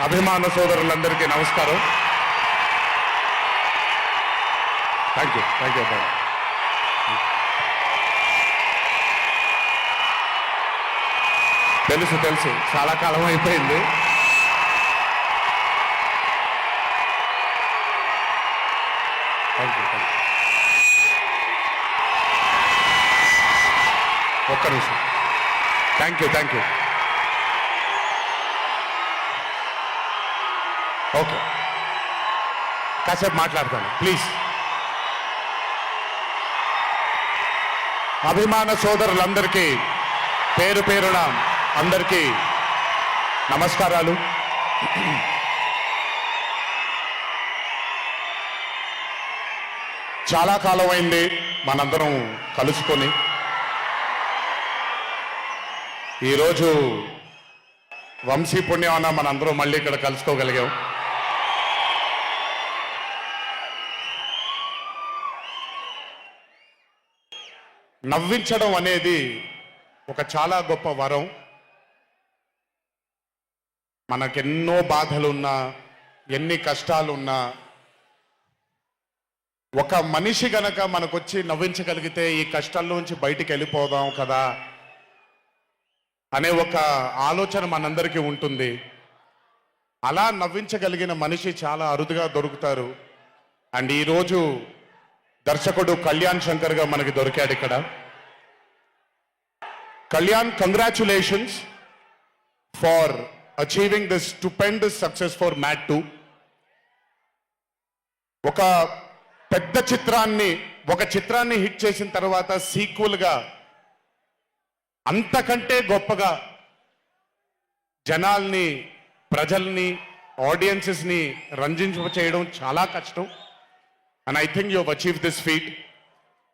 అభిమాన సోదరులందరికీ నమస్కారం. థ్యాంక్ యూ అబ్బాయి. తెలుసు చాలా కాలం అయిపోయింది. Thank you. ఒక్క నిమిషం. Thank you. ఓకే, కాసేపు మాట్లాడతాను ప్లీజ్. అభిమాన సోదరులందరికీ పేరు పేరున అందరికీ నమస్కారాలు. చాలా కాలం అయింది మనందరం కలుసుకొని. ఈరోజు వంశీ పుణ్యమన మనందరం మళ్ళీ ఇక్కడ కలుసుకోగలిగాం. నవ్వించడం అనేది ఒక చాలా గొప్ప వరం. మనకెన్నో బాధలున్నా, ఎన్ని కష్టాలున్నా, ఒక మనిషి గనక మనకొచ్చి నవ్వించగలిగితే ఈ కష్టాల్లోంచి బయటికి వెళ్ళిపోదాం కదా అనే ఒక ఆలోచన మనందరికీ ఉంటుంది. అలా నవ్వించగలిగిన మనిషి చాలా అరుదుగా దొరుకుతారు. అండ్ ఈరోజు దర్శకుడు కళ్యాణ్ శంకర్గా మనకి దొరికాడు ఇక్కడ. Kalyan, congratulations for achieving this stupendous success for Mad 2. ఒక పెద్ద చిత్రాన్ని హిట్ చేసిన తర్వాత సీక్వెల్గా అంతకంటే గొప్పగా జనాల్ని, ప్రజల్ని, ఆడియన్సెస్ని రంజింపచేయడం చాలా కష్టం. And I think you have achieve this feat.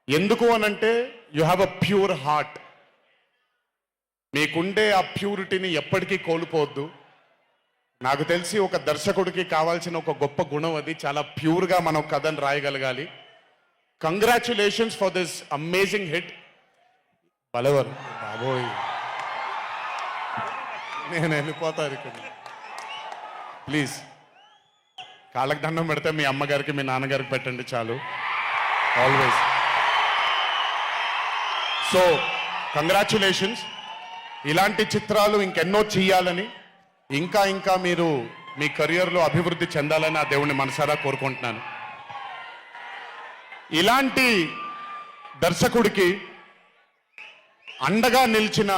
ఎందుకు అనంటే you have a pure heart. మీకుండే ఆ ప్యూరిటీని ఎప్పటికీ కోల్పోవద్దు. నాకు తెలిసి ఒక దర్శకుడికి కావాల్సిన ఒక గొప్ప గుణం అది. చాలా ప్యూర్గా మనం కథను రాయగలగాలి. Congratulations for this amazing hit. బలవర్ బాబోయ్, నేను వెళ్ళిపోతాను ఇక్కడ. ప్లీజ్ కాళ్ళకి దండం పెడితే మీ అమ్మగారికి, మీ నాన్నగారికి పెట్టండి చాలు. ఆల్వేస్. So congratulations. ఇలాంటి చిత్రాలు ఇంకెన్నో చెయ్యాలని, ఇంకా మీరు మీ కెరియర్లో అభివృద్ధి చెందాలని ఆ దేవుణ్ణి మనసారా కోరుకుంటున్నాను. ఇలాంటి దర్శకుడికి అండగా నిలిచిన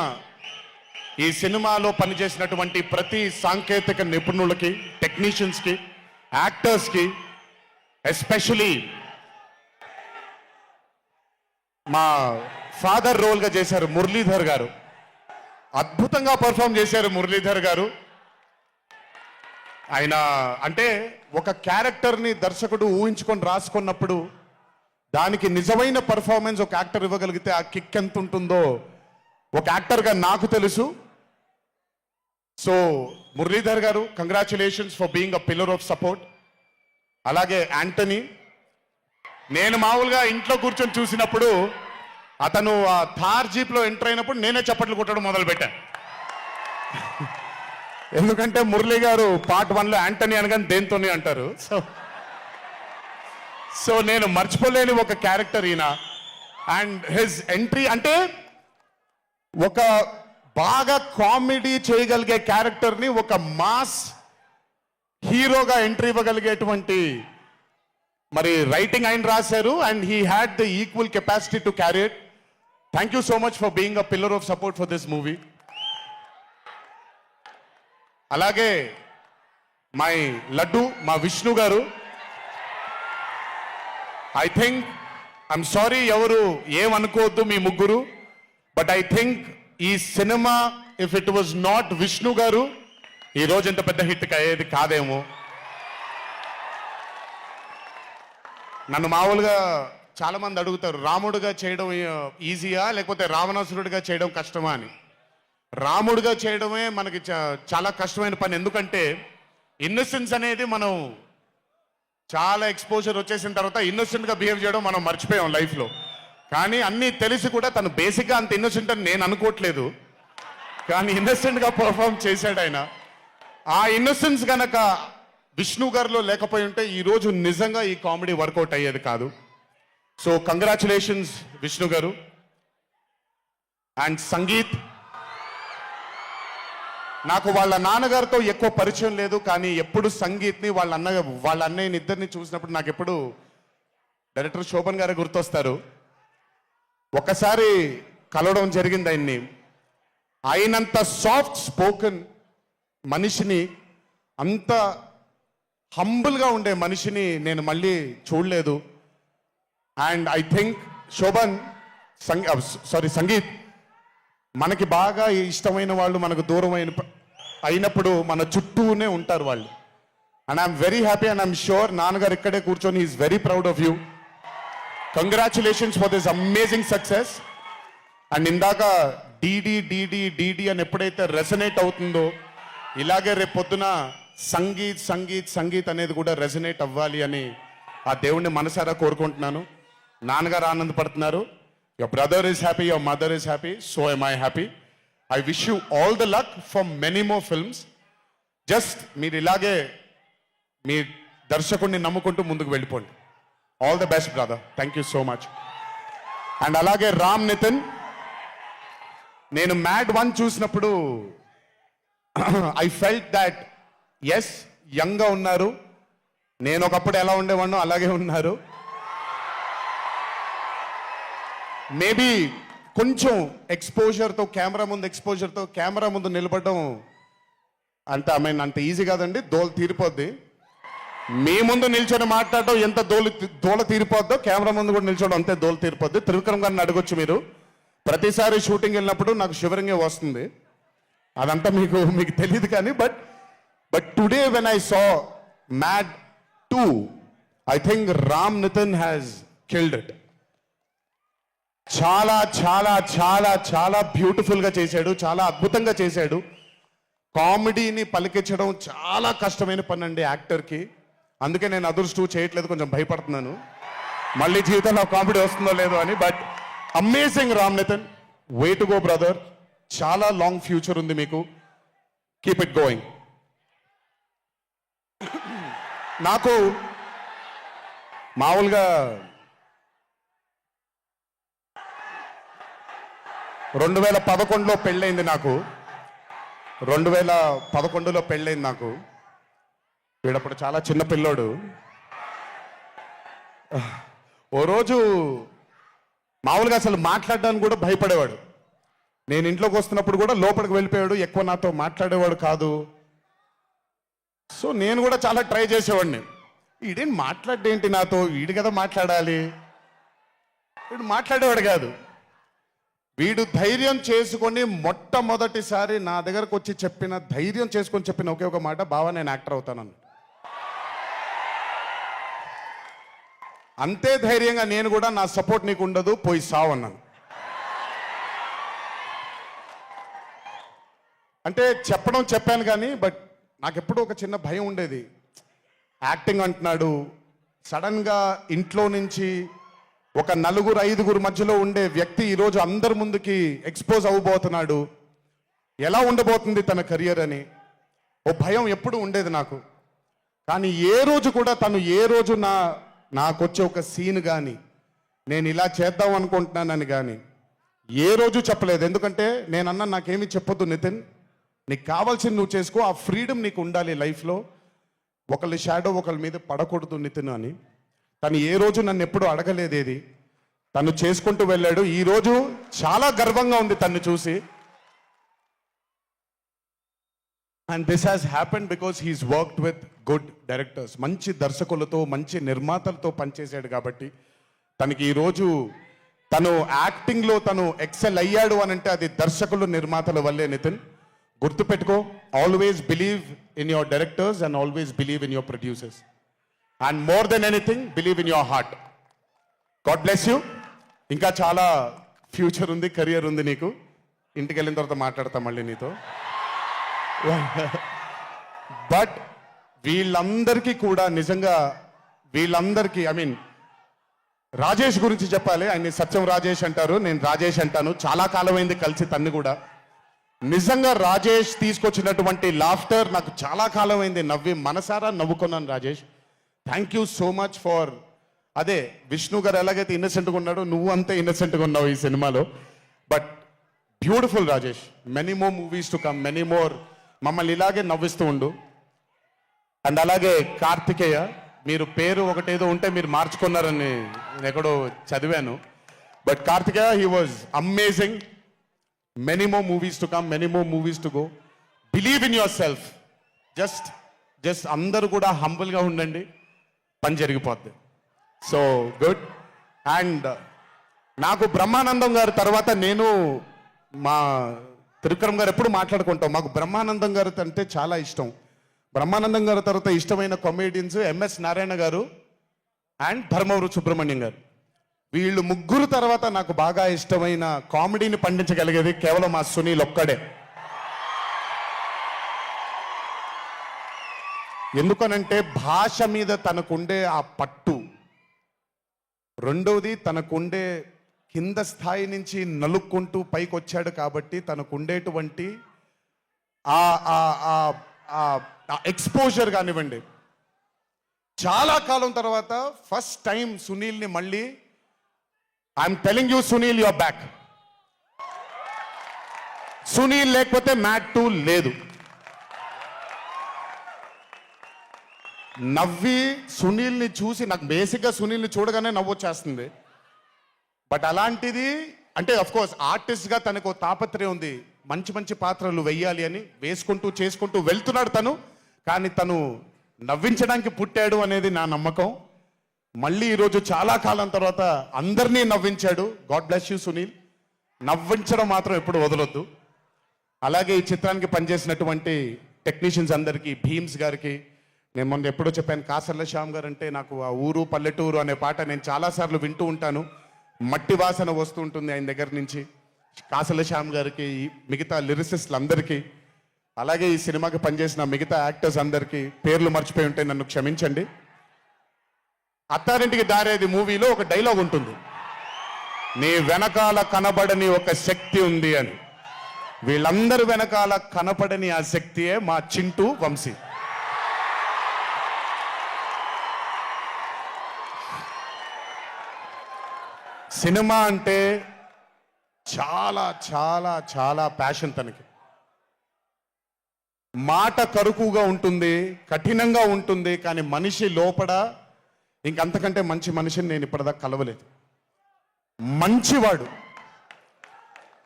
ఈ సినిమాలో పనిచేసినటువంటి ప్రతి సాంకేతిక నిపుణులకి, టెక్నీషియన్స్కి, యాక్టర్స్కి, ఎస్పెషలీ మా ఫాదర్ రోల్గా చేశారు మురళీధర్ గారు. అద్భుతంగా పర్ఫామ్ చేశారు మురళీధర్ గారు. ఆయన అంటే ఒక క్యారెక్టర్ని దర్శకుడు ఊహించుకొని రాసుకున్నప్పుడు దానికి నిజమైన పర్ఫార్మెన్స్ ఒక యాక్టర్ ఇవ్వగలిగితే ఆ కిక్ ఎంత ఉంటుందో ఒక యాక్టర్గా నాకు తెలుసు. సో మురళీధర్ గారు, congratulations for being a pillar of support. అలాగే యాంటనీ, నేను మామూలుగా ఇంట్లో కూర్చొని చూసినప్పుడు అతను ఆ థార్ జీప్లో ఎంటర్ అయినప్పుడు నేనే చప్పట్లు కొట్టడం మొదలుపెట్టాను. ఎందుకంటే మురళీ గారు పార్ట్ 1లో యాంటనీ అనగానే దేంతోనే అంటారు. సో నేను మర్చిపోలేని ఒక క్యారెక్టర్ ఈయన. అండ్ హిజ్ ఎంట్రీ అంటే ఒక బాగా కామెడీ చేయగలిగే క్యారెక్టర్ని ఒక మాస్ హీరోగా ఎంట్రీ ఇవ్వగలిగేటువంటి మరి రైటింగ్ ఆయన రాశారు. And he had the equal capacity to carry it. Thank you so much for being a pillar of support for this movie. అలాగే మై లడ్డు, మా విష్ణు గారు. ఐ థింక్, ఐఎమ్ సారీ ఎవరు ఏమనుకోవద్దు మీ ముగ్గురు, బట్ ఐ థింక్ ఈ cinema if it was not Vishnu గారు ఈ రోజు ఇంత పెద్ద హిట్ అయ్యేది కాదేమో. నన్ను మామూలుగా చాలా మంది అడుగుతారు, రాముడుగా చేయడం ఈజీయా లేకపోతే రావణాసురుడిగా చేయడం కష్టమా అని. రాముడుగా చేయడమే మనకి చాలా కష్టమైన పని. ఎందుకంటే ఇన్నోసెన్స్ అనేది మనం చాలా ఎక్స్పోజర్ వచ్చేసిన తర్వాత ఇన్నోసెంట్గా బిహేవ్ చేయడం మనం మర్చిపోయాం లైఫ్లో. కానీ అన్నీ తెలిసి కూడా తను బేసిక్గా అంత ఇన్నోసెంట్ అని నేను అనుకోవట్లేదు. కానీ ఇన్నోసెంట్గా పర్ఫామ్ చేశాడు ఆయన. ఆ ఇన్నోసెన్స్ గనక విష్ణు గారిలో లేకపోయి ఉంటే ఈరోజు నిజంగా ఈ కామెడీ వర్కౌట్ అయ్యేది కాదు. సో కంగ్రాచులేషన్స్ విష్ణు గారు. అండ్ సంగీత్, నాకు వాళ్ళ నాన్నగారితో ఎక్కువ పరిచయం లేదు, కానీ ఎప్పుడు సంగీత్ని వాళ్ళ అన్నయ్యని ఇద్దరిని చూసినప్పుడు నాకు ఎప్పుడు డైరెక్టర్ శోభన్ గారే గుర్తొస్తారు. ఒకసారి కలవడం జరిగింది ఆయన్ని. అయినంత సాఫ్ట్ స్పోకెన్ మనిషిని, అంత హంబుల్గా ఉండే మనిషిని నేను మళ్ళీ చూడలేదు. And I think Shobhan, Sangeeth, మనకి బాగా ఇష్టమైన వాళ్ళు మనకు దూరం అయినప్పుడు మన చుట్టూనే ఉంటారు వాళ్ళు. And I'm very happy and I'm sure నాన్నగారు ఇక్కడే కూర్చొని is very proud of you. Congratulations for this amazing success. And ఇందాక డీడీ డీడీ డీడీ అని ఎప్పుడైతే రెసనేట్ అవుతుందో, ఇలాగే రేపు పొద్దున సంగీత్ సంగీత్ సంగీత్ అనేది కూడా రెసనేట్ అవ్వాలి అని ఆ దేవుణ్ణి మనసారా కోరుకుంటున్నాను. నాన్నగారు ఆనందపడుతున్నారు. Your brother is happy, your mother is happy, so am I happy. I wish you all the luck for many more films. Just మీరు ఇలాగే మీ దర్శకుడిని నమ్ముకుంటూ ముందుకు వెళ్ళిపోండి. All the best brother. Thank you so much. And అలాగే రామ్ నితిన్, నేను mad 1 చూసినప్పుడు I felt that yes, యంగ్గా ఉన్నారు, నేను ఒకప్పుడు ఎలా ఉండేవాడినో అలాగే ఉన్నారు. మేబీ కొంచెం ఎక్స్పోజర్తో, కెమెరా ముందు నిలబడడం అంత ఈజీ కాదండి, దోల తీరిపోద్ది. మీ ముందు నిల్చొని మాట్లాడడం ఎంత దోల తీరిపోద్దో, కెమెరా ముందు కూడా నిల్చోవడం అంతే దోల తీరిపోద్ది. త్రివిక్రమ్ గారిని అడగొచ్చు మీరు. ప్రతిసారి షూటింగ్ వెళ్ళినప్పుడు నాకు షివరింగే వస్తుంది. అదంతా మీకు తెలియదు కానీ, but today when I saw Mad 2, I think Ram Nitin has killed it. చాలా చాలా చాలా చాలా బ్యూటిఫుల్గా చేశాడు, చాలా అద్భుతంగా చేశాడు. కామెడీని పలికించడం చాలా కష్టమైన పని అండి యాక్టర్కి. అందుకే నేను అదర్స్ 2 చేయట్లేదు, కొంచెం భయపడుతున్నాను మళ్ళీ జీవితంలో కామెడీ వస్తుందో లేదో అని. But amazing Ram Nitin, way to go brother. చాలా లాంగ్ ఫ్యూచర్ ఉంది మీకు. Keep it going. నాకు మామూలుగా 2011లో పెళ్ళైంది నాకు. 2011లో పెళ్ళైంది నాకు. వీడప్పుడు చాలా చిన్న పిల్లోడు. ఓ రోజు మామూలుగా అసలు మాట్లాడడానికి కూడా భయపడేవాడు. నేను ఇంట్లోకి వస్తున్నప్పుడు కూడా లోపలికి వెళ్ళిపోయాడు, ఎక్కువ నాతో మాట్లాడేవాడు కాదు. సో నేను కూడా చాలా ట్రై చేసేవాడిని. వీడేం మాట్లాడేంటి నాతో, వీడు కదా మాట్లాడాలి. వీడు మాట్లాడేవాడు కాదు. వీడు ధైర్యం చేసుకొని మొట్టమొదటిసారి నా దగ్గరకు వచ్చి ధైర్యం చేసుకొని చెప్పిన ఒకే ఒక మాట, బావా నేను యాక్టర్ అవుతానని. అంతే ధైర్యంగా నేను కూడా, నా సపోర్ట్ నీకు ఉండదు, పోయి సావు అన్నాను. అంటే చెప్పాను కానీ, బట్ నాకెప్పుడూ ఒక చిన్న భయం ఉండేది. యాక్టింగ్ అంటున్నాడు, సడన్గా ఇంట్లో నుంచి ఒక 4-5 మధ్యలో ఉండే వ్యక్తి ఈరోజు అందరి ముందుకి ఎక్స్పోజ్ అవ్వబోతున్నాడు, ఎలా ఉండబోతుంది తన కెరియర్ అని ఓ భయం ఎప్పుడు ఉండేది నాకు. కానీ ఏ రోజు కూడా నాకొచ్చే ఒక సీన్ కానీ, నేను ఇలా చేద్దాం అనుకుంటున్నానని కానీ ఏ రోజు చెప్పలేదు. ఎందుకంటే నేనన్నా నాకేమీ చెప్పొద్దు నితిన్, నీకు కావాల్సింది నువ్వు చేసుకో, ఆ ఫ్రీడమ్ నీకు ఉండాలి లైఫ్లో, ఒకళ్ళ షాడో ఒకళ్ళ మీద పడకూడదు నితిన్ అని. తను ఏ రోజు నన్ను ఎప్పుడు అడగలేదేది, తను చేసుకుంటూ వెళ్ళాడు. ఈరోజు చాలా గర్వంగా ఉంది తను చూసి. And this has happened because he's worked with good directors. మంచి దర్శకులతో, మంచి నిర్మాతలతో పనిచేశాడు కాబట్టి తనకి ఈరోజు తను యాక్టింగ్లో తను ఎక్సెల్ అయ్యాడు అని అంటే అది దర్శకులు, నిర్మాతల వల్లే. నితిన్ గుర్తుపెట్టుకో, always believe in your directors and always believe in your producers. And more than anything believe in your heart. God bless you. ఇంకా చాలా ఫ్యూచర్ ఉంది, కెరియర్ ఉంది నీకు. ఇంటికి వెళ్ళిన తర్వాత మాట్లాడతా మళ్ళీ నీతో. బట్ వీళ్ళందరికీ కూడా నిజంగా ఐ మీన్ రాజేష్ గురించి చెప్పాలి. ఆయన సత్యం రాజేష్ అంటారు, నేను రాజేష్ అంటాను. చాలా కాలమైంది కలిసి తన్ని కూడా. నిజంగా రాజేష్ తీసుకొచ్చినటువంటి లాఫ్టర్ నాకు చాలా కాలం అయింది నవ్వి మనసారా నవ్వుకున్నాను Rajesh. Thank you so much for అదే విష్ణు గారు ఎలాగైతే innocent గా ఉన్నాడో నువ్వు అంతే innocent గా ఉన్నావు ఈ సినిమాలో. But beautiful Rajesh, many more movies to come, many more. మమ్మల్ని ఇలాగే నవ్విస్తూ ఉండు. అండ్ అలాగే కార్తికేయ, మీరు పేరు ఒకటేదో ఉంటే మీరు మార్చుకున్నారని నేను ఎక్కడో చదివాను. But Karthikeya, he was amazing. Many more movies to come, many more movies to go. Believe in yourself. Just అందరూ కూడా హంబుల్గా ఉండండి, పని జరిగిపోద్ది. So good. అండ్ నాకు బ్రహ్మానందం గారి తర్వాత నేను మా త్రివిక్రమ్ గారు ఎప్పుడు మాట్లాడుకుంటాం, మాకు బ్రహ్మానందం గారు అంటే చాలా ఇష్టం. బ్రహ్మానందం గారి తర్వాత ఇష్టమైన కామెడియన్స్ ఎంఎస్ నారాయణ గారు అండ్ ధర్మవరం సుబ్రహ్మణ్యం గారు. వీళ్ళు ముగ్గురు తర్వాత నాకు బాగా ఇష్టమైన కామెడీని పండించగలిగేది కేవలం మా సునీల్ ఒక్కడే. ఎందుకనంటే భాష మీద తనకుండే ఆ పట్టు, రెండవది తనకుండే కింద స్థాయి నుంచి నలుక్కుంటూ పైకి వచ్చాడు కాబట్టి తనకుండేటువంటి ఎక్స్పోజర్ కానివ్వండి. చాలా కాలం తర్వాత ఫస్ట్ టైం సునీల్ని మళ్ళీ, I'm telling you Sunil, your back. Sunil లేకపోతే మ్యాట్ 2 లేదు. నవ్వి సునీల్ని చూసి నాకు బేసిక్గా సునీల్ని చూడగానే నవ్వొచ్చేస్తుంది. బట్ అలాంటిది అంటే అఫ్ కోర్స్ ఆర్టిస్ట్గా తనకు తాపత్రయం ఉంది, మంచి మంచి పాత్రలు వెయ్యాలి అని వేసుకుంటూ చేసుకుంటూ వెళ్తున్నాడు తను. కానీ తను నవ్వించడానికి పుట్టాడు అనేది నా నమ్మకం. మళ్ళీ ఈరోజు చాలా కాలం తర్వాత అందరినీ నవ్వించాడు. God bless you Sunil. నవ్వించడం మాత్రం ఎప్పుడు వదలొద్దు. అలాగే ఈ చిత్రానికి పనిచేసినటువంటి టెక్నీషియన్స్ అందరికీ, భీమ్స్ గారికి, నేను మొన్న ఎప్పుడో చెప్పాను, కాసర్ల శ్యామ్ గారు అంటే నాకు ఆ ఊరు పల్లెటూరు అనే పాట నేను చాలాసార్లు వింటూ ఉంటాను. మట్టి వాసన వస్తూ ఉంటుంది ఆయన దగ్గర నుంచి. కాసర్ల శ్యామ్ గారికి, మిగతా లిరిసిస్టులు అందరికీ, అలాగే ఈ సినిమాకి పనిచేసిన మిగతా యాక్టర్స్ అందరికీ పేర్లు మర్చిపోయి ఉంటే నన్ను క్షమించండి. అత్తారింటికి దారేది మూవీలో ఒక డైలాగ్ ఉంటుంది, నీ వెనకాల కనబడని ఒక శక్తి ఉంది అని. వీళ్ళందరి వెనకాల కనపడని ఆ శక్తియే మా చింటూ వంశీ. సినిమా అంటే చాలా చాలా చాలా ప్యాషన్ తనకి. మాట కరుకుగా ఉంటుంది, కఠినంగా ఉంటుంది, కానీ మనిషి లోపల ఇంకంతకంటే మంచి మనిషిని నేను ఇప్పటిదాకా కలవలేదు. మంచివాడు.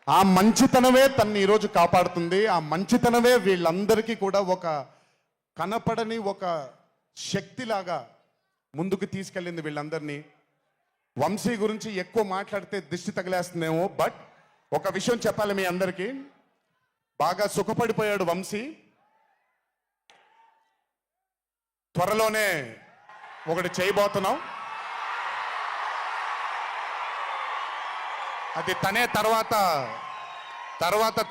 ఆ మంచితనమే తన్ని ఈరోజు కాపాడుతుంది. ఆ మంచితనమే వీళ్ళందరికీ కూడా ఒక కనపడని ఒక శక్తిలాగా ముందుకు తీసుకెళ్ళింది వీళ్ళందరినీ. వంశీ గురించి ఎక్కువ మాట్లాడితే దిష్టి తగిలేస్తుందేమో, బట్ ఒక విషయం చెప్పాలి మీ అందరికీ. బాగా సుఖపడిపోయాడు వంశీ. త్వరలోనే ఒకటి చేయబోతున్నాం. అది తనే తర్వాత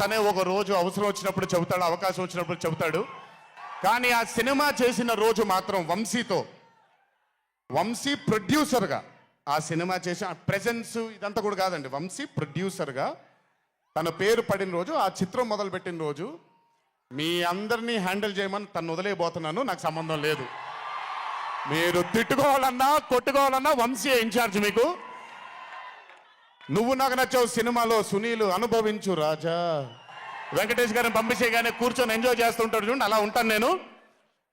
తనే ఒక రోజు అవసరం వచ్చినప్పుడు చెబుతాడు, అవకాశం వచ్చినప్పుడు చెబుతాడు. కానీ ఆ సినిమా చేసిన రోజు మాత్రం వంశీతో, వంశీ ప్రొడ్యూసర్గా ఆ సినిమా చేసిన ప్రెజెన్స్ ఇదంతా కూడా కాదండి, వంశీ ప్రొడ్యూసర్గా తన పేరు పడిన రోజు, ఆ చిత్రం మొదలుపెట్టిన రోజు, మీ అందరినీ హ్యాండిల్ చేయమని తను వదిలేయబోతున్నాను, నాకు సంబంధం లేదు. మీరు తిట్టుకోవాలన్నా కొట్టుకోవాలన్నా వంశీ ఇన్ఛార్జ్ మీకు. నువ్వు నాకు నచ్చావు సినిమాలో సునీల్, అనుభవించు రాజా. వెంకటేష్ గారిని పంపించేగానే కూర్చొని ఎంజాయ్ చేస్తుంటాడు చూడండి, అలా ఉంటాను నేను.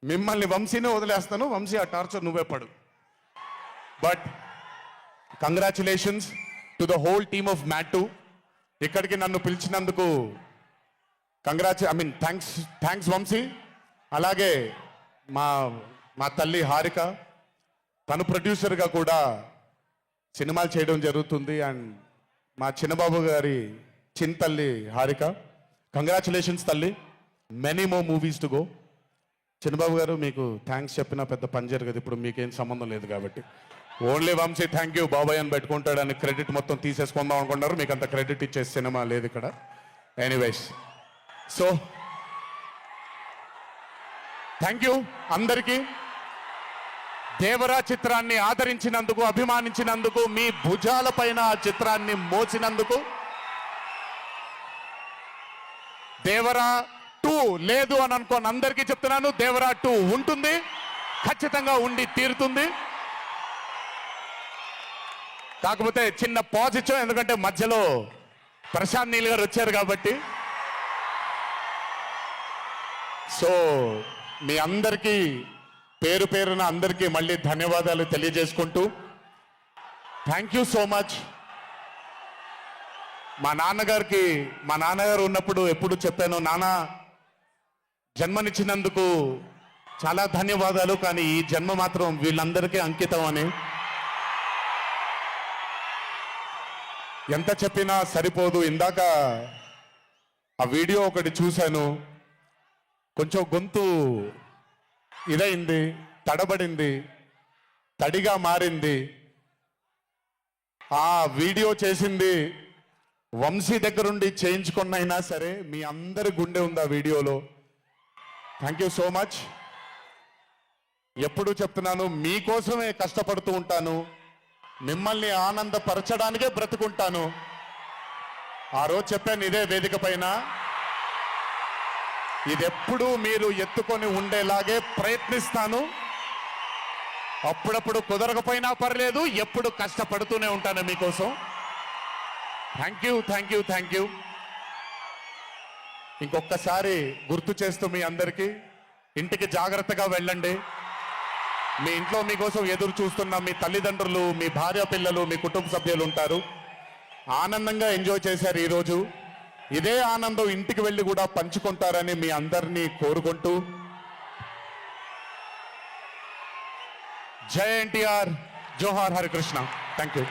మిమ్మల్ని వంశీనే వదిలేస్తాను, వంశీ ఆ టార్చర్ నువ్వే పడు. But congratulations to the whole team of Mad 2. ఇక్కడికి నన్ను పిలిచినందుకు థ్యాంక్స్ వంశీ. అలాగే మా తల్లి హారిక, తను ప్రొడ్యూసర్గా కూడా సినిమాలు చేయడం జరుగుతుంది. అండ్ మా చిన్నబాబు గారి తల్లి హారిక, కంగ్రాచులేషన్స్ తల్లి, many more movies to go. Chinnababu garu మీకు థ్యాంక్స్ చెప్పినా పెద్ద పని జరగదు, ఇప్పుడు మీకేం సంబంధం లేదు కాబట్టి. ఓన్లీ వంశీ థ్యాంక్ యూ బాబాయ్ అని పెట్టుకుంటాడు, అని క్రెడిట్ మొత్తం తీసేసుకుందాం అనుకుంటారు. మీకు అంత క్రెడిట్ ఇచ్చే సినిమా లేదు ఇక్కడ. ఎనీవేస్, సో థ్యాంక్ యూ అందరికీ. దేవరా చిత్రాన్ని ఆదరించినందుకు, అభిమానించినందుకు, మీ భుజాల పైన ఆ చిత్రాన్ని మోసినందుకు దేవరా 2 లేదు అని అనుకోని అందరికీ చెప్తున్నాను, దేవరా 2 ఉంటుంది, ఖచ్చితంగా ఉండి తీరుతుంది. కాకపోతే చిన్న పాజ్ ఇచ్చాం, ఎందుకంటే మధ్యలో ప్రశాంత్ నీల్ గారు వచ్చారు కాబట్టి. సో మీ అందరికీ పేరు పేరున అందరికీ మళ్ళీ ధన్యవాదాలు తెలియజేసుకుంటూ, థ్యాంక్ యూ సో మచ్. మా నాన్నగారు ఉన్నప్పుడు ఎప్పుడు చెప్పాను, నాన్న జన్మనిచ్చినందుకు చాలా ధన్యవాదాలు, కానీ ఈ జన్మ మాత్రం వీళ్ళందరికీ అంకితం అని. ఎంత చెప్పినా సరిపోదు. ఇందాక ఆ వీడియో ఒకటి చూశాను, కొంచెం గొంతు ఇదైంది, తడబడింది, తడిగా మారింది. ఆ వీడియో చేసింది వంశీ దగ్గరుండి చేయించుకున్నైనా సరే మీ అందరి గుండె ఉంది ఆ వీడియోలో. Thank you so much. ఎప్పుడు చెప్తున్నాను, మీకోసమే కష్టపడుతూ ఉంటాను, మిమ్మల్ని ఆనందపరచడానికే బ్రతుకుంటాను. ఆ రోజు చెప్పాను ఇదే వేదిక పైన, ఇదెప్పుడు మీరు ఎత్తుకొని ఉండేలాగే ప్రయత్నిస్తాను. అప్పుడప్పుడు కుదరకపోయినా పర్లేదు, ఎప్పుడు కష్టపడుతూనే ఉంటాను మీకోసం. Thank you, thank you, thank you. ఇంకొకసారి గుర్తు చేస్తూ మీ అందరికీ, ఇంటికి జాగ్రత్తగా వెళ్ళండి. మీ ఇంట్లో మీకోసం ఎదురు చూస్తున్న మీ తల్లిదండ్రులు, మీ భార్య పిల్లలు, మీ కుటుంబ సభ్యులు ఉంటారు. ఆనందంగా ఎంజాయ్ చేశారు ఈరోజు. ఇదే ఆనందం ఇంటికి వెళ్ళి కూడా పంచుకుంటారని మీ అందరినీ కోరుకుంటూ, జై ఎన్టీఆర్, జోహార్ హరికృష్ణ. Thank you.